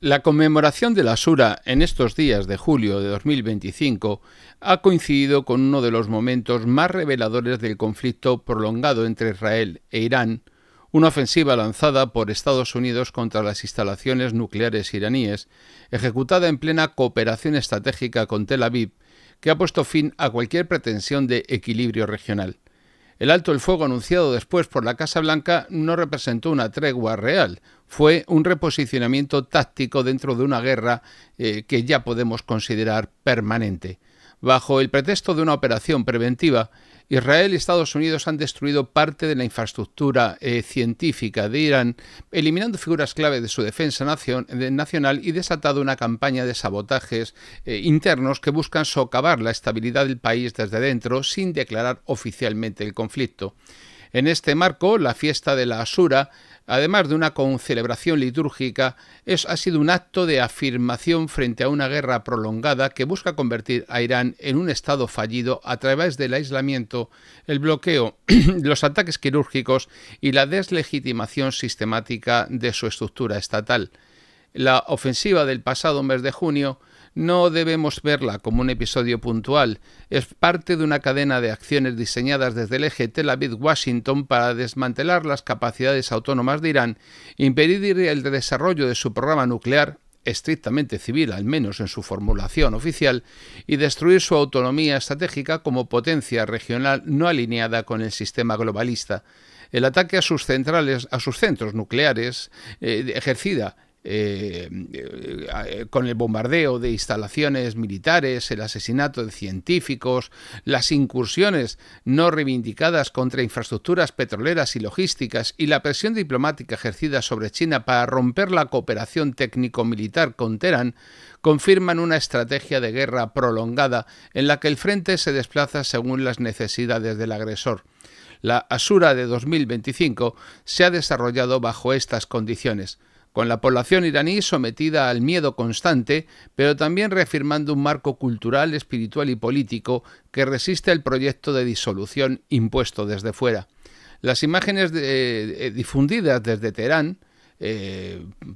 La conmemoración de la Ashura en estos días de julio de 2025 ha coincidido con uno de los momentos más reveladores del conflicto prolongado entre Israel e Irán, una ofensiva lanzada por Estados Unidos contra las instalaciones nucleares iraníes, ejecutada en plena cooperación estratégica con Tel Aviv, que ha puesto fin a cualquier pretensión de equilibrio regional. El alto el fuego anunciado después por la Casa Blanca no representó una tregua real, fue un reposicionamiento táctico dentro de una guerra que ya podemos considerar permanente. Bajo el pretexto de una operación preventiva, Israel y Estados Unidos han destruido parte de la infraestructura científica de Irán, eliminando figuras clave de su defensa nacional y desatado una campaña de sabotajes internos que buscan socavar la estabilidad del país desde dentro sin declarar oficialmente el conflicto. En este marco, la fiesta de la Ashura, además de una concelebración litúrgica, ha sido un acto de afirmación frente a una guerra prolongada que busca convertir a Irán en un estado fallido a través del aislamiento, el bloqueo, los ataques quirúrgicos y la deslegitimación sistemática de su estructura estatal. La ofensiva del pasado mes de junio no debemos verla como un episodio puntual, es parte de una cadena de acciones diseñadas desde el eje Tel Aviv-Washington para desmantelar las capacidades autónomas de Irán, impedir el desarrollo de su programa nuclear, estrictamente civil, al menos en su formulación oficial, y destruir su autonomía estratégica como potencia regional no alineada con el sistema globalista. El ataque a sus centros nucleares, ejercida con el bombardeo de instalaciones militares, el asesinato de científicos, las incursiones no reivindicadas contra infraestructuras petroleras y logísticas y la presión diplomática ejercida sobre China para romper la cooperación técnico-militar con Teherán, confirman una estrategia de guerra prolongada en la que el frente se desplaza según las necesidades del agresor. La Ashura de 2025 se ha desarrollado bajo estas condiciones, con la población iraní sometida al miedo constante, pero también reafirmando un marco cultural, espiritual y político que resiste al proyecto de disolución impuesto desde fuera. Las imágenes difundidas desde Teherán,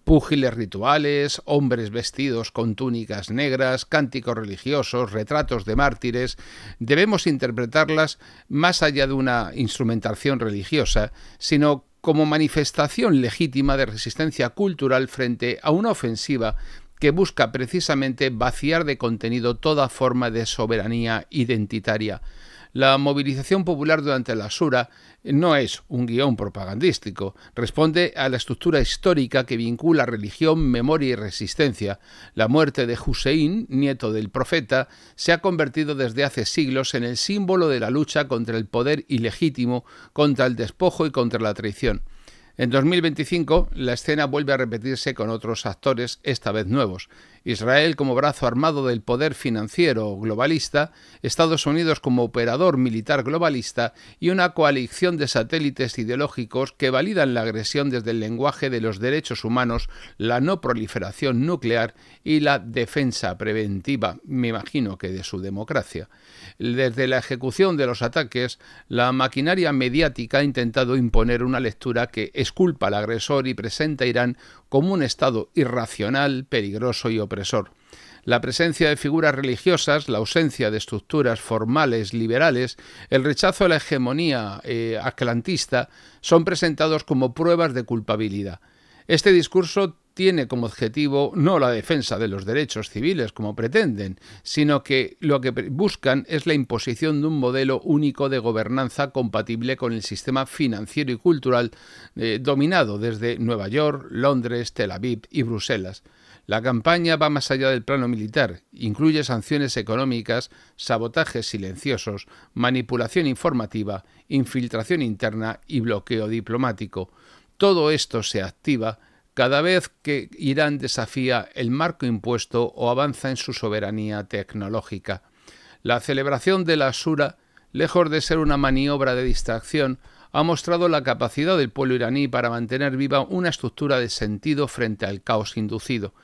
púgiles rituales, hombres vestidos con túnicas negras, cánticos religiosos, retratos de mártires, debemos interpretarlas más allá de una instrumentación religiosa, sino como manifestación legítima de resistencia cultural frente a una ofensiva que busca precisamente vaciar de contenido toda forma de soberanía identitaria. La movilización popular durante la Ashura no es un guión propagandístico, responde a la estructura histórica que vincula religión, memoria y resistencia. La muerte de Hussein, nieto del profeta, se ha convertido desde hace siglos en el símbolo de la lucha contra el poder ilegítimo, contra el despojo y contra la traición. En 2025, la escena vuelve a repetirse con otros actores, esta vez nuevos. Israel como brazo armado del poder financiero globalista, Estados Unidos como operador militar globalista y una coalición de satélites ideológicos que validan la agresión desde el lenguaje de los derechos humanos, la no proliferación nuclear y la defensa preventiva, me imagino que de su democracia. Desde la ejecución de los ataques, la maquinaria mediática ha intentado imponer una lectura que exculpa al agresor y presenta a Irán como un Estado irracional, peligroso y opresor. La presencia de figuras religiosas, la ausencia de estructuras formales liberales, el rechazo a la hegemonía atlantista son presentados como pruebas de culpabilidad. Este discurso tiene como objetivo no la defensa de los derechos civiles como pretenden, sino que lo que buscan es la imposición de un modelo único de gobernanza compatible con el sistema financiero y cultural dominado desde Nueva York, Londres, Tel Aviv y Bruselas. La campaña va más allá del plano militar, incluye sanciones económicas, sabotajes silenciosos, manipulación informativa, infiltración interna y bloqueo diplomático. Todo esto se activa cada vez que Irán desafía el marco impuesto o avanza en su soberanía tecnológica. La celebración de la Ashura, lejos de ser una maniobra de distracción, ha mostrado la capacidad del pueblo iraní para mantener viva una estructura de sentido frente al caos inducido.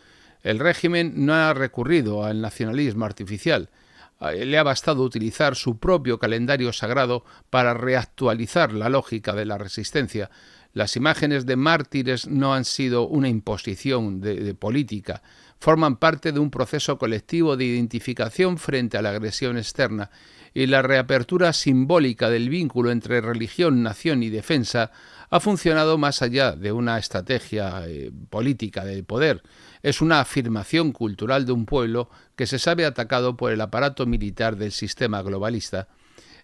El régimen no ha recurrido al nacionalismo artificial. Le ha bastado utilizar su propio calendario sagrado para reactualizar la lógica de la resistencia. Las imágenes de mártires no han sido una imposición de política, forman parte de un proceso colectivo de identificación frente a la agresión externa, y la reapertura simbólica del vínculo entre religión, nación y defensa ha funcionado más allá de una estrategia política de poder. Es una afirmación cultural de un pueblo que se sabe atacado por el aparato militar del sistema globalista.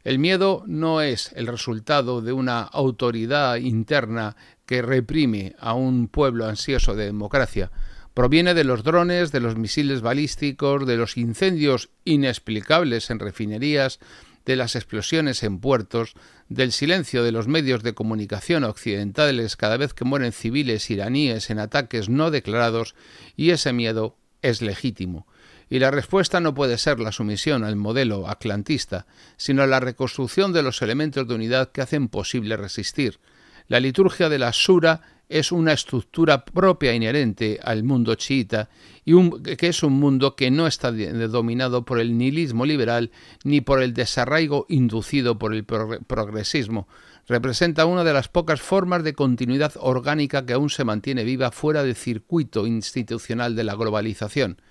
El miedo no es el resultado de una autoridad interna que reprime a un pueblo ansioso de democracia. Proviene de los drones, de los misiles balísticos, de los incendios inexplicables en refinerías, de las explosiones en puertos, del silencio de los medios de comunicación occidentales cada vez que mueren civiles iraníes en ataques no declarados, y ese miedo es legítimo. Y la respuesta no puede ser la sumisión al modelo atlantista, sino la reconstrucción de los elementos de unidad que hacen posible resistir. La liturgia de la Shura es una estructura propia inherente al mundo chiita, que es un mundo que no está dominado por el nihilismo liberal ni por el desarraigo inducido por el progresismo. Representa una de las pocas formas de continuidad orgánica que aún se mantiene viva fuera del circuito institucional de la globalización.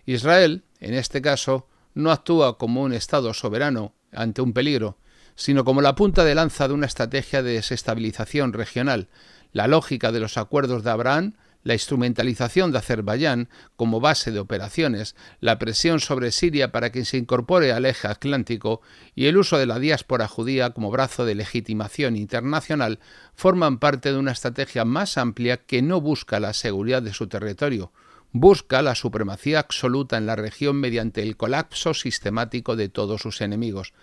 Israel, en este caso, no actúa como un Estado soberano ante un peligro, sino como la punta de lanza de una estrategia de desestabilización regional. La lógica de los acuerdos de Abraham, la instrumentalización de Azerbaiyán como base de operaciones, la presión sobre Siria para que se incorpore al eje atlántico y el uso de la diáspora judía como brazo de legitimación internacional forman parte de una estrategia más amplia que no busca la seguridad de su territorio, busca la supremacía absoluta en la región mediante el colapso sistemático de todos sus enemigos.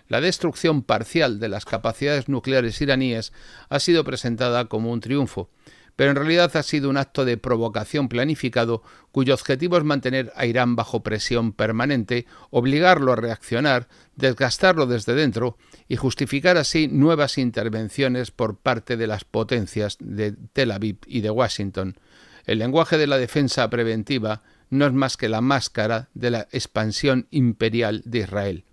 La destrucción parcial de las capacidades nucleares iraníes ha sido presentada como un triunfo, pero en realidad ha sido un acto de provocación planificado cuyo objetivo es mantener a Irán bajo presión permanente, obligarlo a reaccionar, desgastarlo desde dentro y justificar así nuevas intervenciones por parte de las potencias de Tel Aviv y de Washington. El lenguaje de la defensa preventiva no es más que la máscara de la expansión imperial de Israel.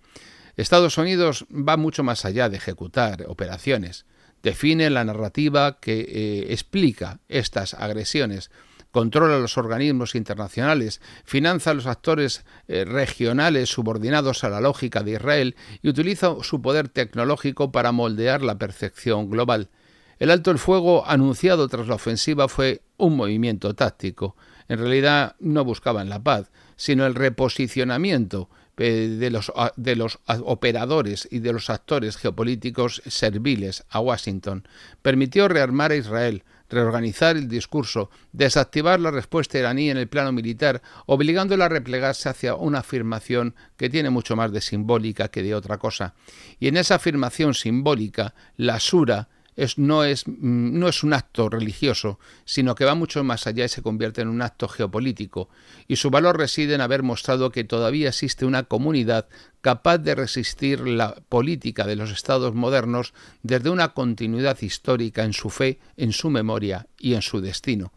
Estados Unidos va mucho más allá de ejecutar operaciones. Define la narrativa que explica estas agresiones, controla los organismos internacionales, financia a los actores regionales subordinados a la lógica de Israel y utiliza su poder tecnológico para moldear la percepción global. El alto el fuego anunciado tras la ofensiva fue un movimiento táctico. En realidad no buscaban la paz, sino el reposicionamiento de los operadores y de los actores geopolíticos serviles a Washington. Permitió rearmar a Israel, reorganizar el discurso, desactivar la respuesta iraní en el plano militar, obligándola a replegarse hacia una afirmación que tiene mucho más de simbólica que de otra cosa. Y en esa afirmación simbólica, la Shura no es un acto religioso, sino que va mucho más allá y se convierte en un acto geopolítico, y su valor reside en haber mostrado que todavía existe una comunidad capaz de resistir la política de los estados modernos desde una continuidad histórica en su fe, en su memoria y en su destino.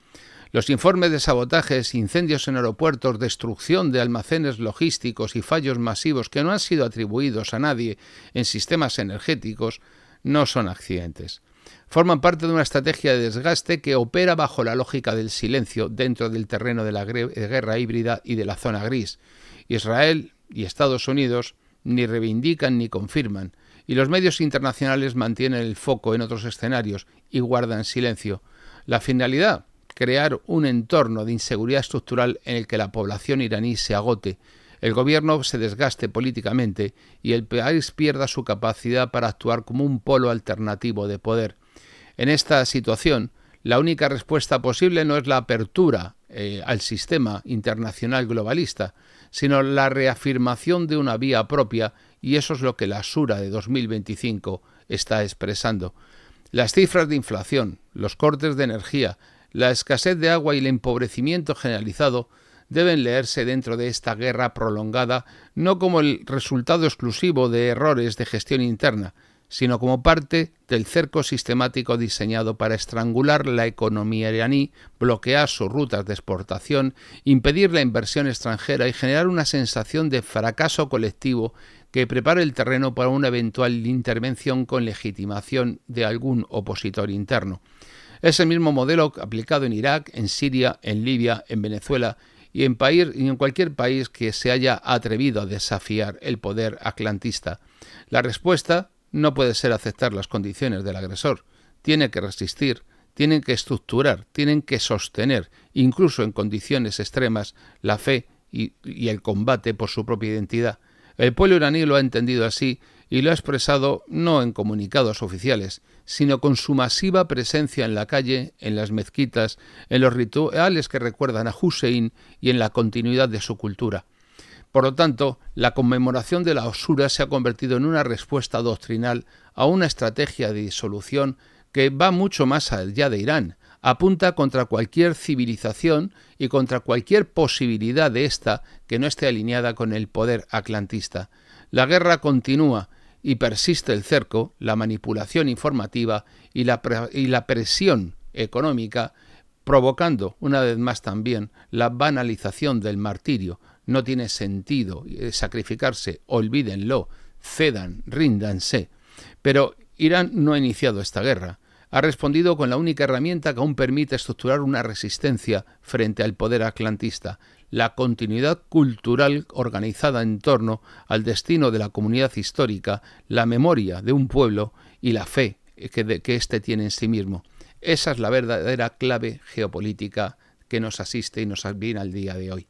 Los informes de sabotajes, incendios en aeropuertos, destrucción de almacenes logísticos y fallos masivos que no han sido atribuidos a nadie en sistemas energéticos no son accidentes. Forman parte de una estrategia de desgaste que opera bajo la lógica del silencio dentro del terreno de la guerra híbrida y de la zona gris. Israel y Estados Unidos ni reivindican ni confirman, y los medios internacionales mantienen el foco en otros escenarios y guardan silencio. La finalidad, crear un entorno de inseguridad estructural en el que la población iraní se agote, el gobierno se desgaste políticamente y el país pierda su capacidad para actuar como un polo alternativo de poder. En esta situación, la única respuesta posible no es la apertura al sistema internacional globalista, sino la reafirmación de una vía propia, y eso es lo que la Shura de 2025 está expresando. Las cifras de inflación, los cortes de energía, la escasez de agua y el empobrecimiento generalizado deben leerse dentro de esta guerra prolongada no como el resultado exclusivo de errores de gestión interna, sino como parte del cerco sistemático diseñado para estrangular la economía iraní, bloquear sus rutas de exportación, impedir la inversión extranjera y generar una sensación de fracaso colectivo que prepare el terreno para una eventual intervención con legitimación de algún opositor interno. Es el mismo modelo aplicado en Irak, en Siria, en Libia, en Venezuela y en cualquier país que se haya atrevido a desafiar el poder atlantista. La respuesta no puede ser aceptar las condiciones del agresor. Tiene que resistir, tienen que estructurar, tienen que sostener, incluso en condiciones extremas, la fe y el combate por su propia identidad. El pueblo iraní lo ha entendido así y lo ha expresado no en comunicados oficiales, sino con su masiva presencia en la calle, en las mezquitas, en los rituales que recuerdan a Hussein y en la continuidad de su cultura. Por lo tanto, la conmemoración de la Ashura se ha convertido en una respuesta doctrinal a una estrategia de disolución que va mucho más allá de Irán, apunta contra cualquier civilización y contra cualquier posibilidad de esta que no esté alineada con el poder atlantista. La guerra continúa y persiste el cerco, la manipulación informativa y la presión económica, provocando una vez más también la banalización del martirio. No tiene sentido sacrificarse, olvídenlo, cedan, ríndanse. Pero Irán no ha iniciado esta guerra. Ha respondido con la única herramienta que aún permite estructurar una resistencia frente al poder atlantista, la continuidad cultural organizada en torno al destino de la comunidad histórica, la memoria de un pueblo y la fe que éste tiene en sí mismo. Esa es la verdadera clave geopolítica que nos asiste y nos viene al día de hoy.